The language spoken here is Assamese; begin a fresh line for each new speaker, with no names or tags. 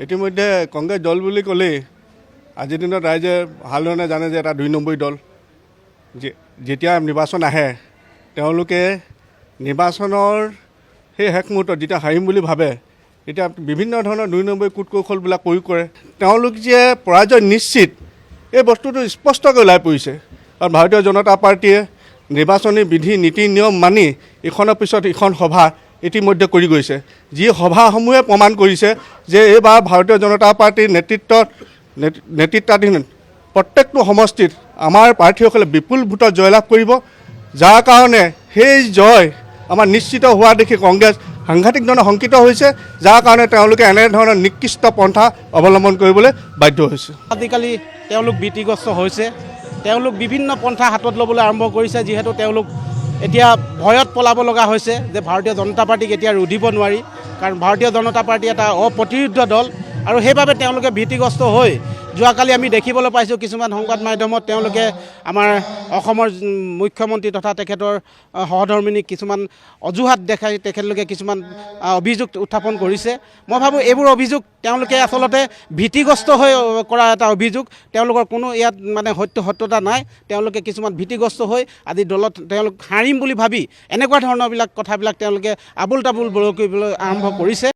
ইতিমধ্যে কংগ্ৰেছ দল বুলি ক'লেই আজিৰ দিনত ৰাইজে ভালধৰণে জানে যে এটা 2 নম্বৰী দল। যেতিয়া নিৰ্বাচন আহে তেওঁলোকে নিৰ্বাচনৰ সেই শেষ মুহূৰ্তত যেতিয়া হাৰিম বুলি ভাবে এতিয়া বিভিন্ন ধৰণৰ 2 নম্বৰী কূট কৌশলবিলাক প্ৰয়োগ কৰে। তেওঁলোক যে পৰাজয় নিশ্চিত এই বস্তুটো স্পষ্টকৈ ওলাই পৰিছে। আৰু ভাৰতীয় জনতা পাৰ্টীয়ে নিৰ্বাচনী বিধি নীতি নিয়ম মানি ইখনৰ পিছত ইখন সভা ইতিমধ্যে কৰি গৈছে। যি সভাসমূহে প্ৰমাণ কৰিছে যে এইবাৰ ভাৰতীয় জনতা পাৰ্টীৰ নেতৃত্বাধীন প্ৰত্যেকটো সমষ্টিত আমাৰ প্ৰাৰ্থীসকলে বিপুল ভোটত জয়লাভ কৰিব, যাৰ কাৰণে সেই জয় আমাৰ নিশ্চিত হোৱা দেখি কংগ্ৰেছ সাংঘাতিক ধৰণে শংকিত হৈছে, যাৰ কাৰণে তেওঁলোকে এনেধৰণৰ নিকৃষ্ট পন্থা অৱলম্বন কৰিবলৈ বাধ্য হৈছে।
আজিকালি তেওঁলোক ভীতিগ্ৰস্ত হৈছে, তেওঁলোক বিভিন্ন পন্থা হাতত ল'বলৈ আৰম্ভ কৰিছে, যিহেতু তেওঁলোক এতিয়া ভয়ত পলাব লগা হৈছে যে ভাৰতীয় জনতা পাৰ্টীক এতিয়া ৰুধিব নোৱাৰি, কাৰণ ভাৰতীয় জনতা পাৰ্টী এটা অপ্ৰতিৰোধ্য দল। আৰু সেইবাবে তেওঁলোকে ভীতিগ্ৰস্ত হৈ যোৱাকালি আমি দেখিবলৈ পাইছোঁ কিছুমান সংবাদ মাধ্যমত তেওঁলোকে আমাৰ অসমৰ মুখ্যমন্ত্ৰী তথা তেখেতৰ সহধৰ্মিনীক কিছুমান অজুহাত দেখাই তেখেতলোকে কিছুমান অভিযোগ উত্থাপন কৰিছে। মই ভাবোঁ এইবোৰ অভিযোগ তেওঁলোকে আচলতে ভীতিগ্ৰস্ত হৈ কৰা এটা অভিযোগ, তেওঁলোকৰ কোনো ইয়াত মানে সত্যতা নাই। তেওঁলোকে কিছুমান ভীতিগ্ৰস্ত হৈ আজি দলত তেওঁলোক হাৰিম বুলি ভাবি এনেকুৱা ধৰণৰবিলাক কথাবিলাক তেওঁলোকে আবোল তাবোল কৰিবলৈ আৰম্ভ কৰিছে।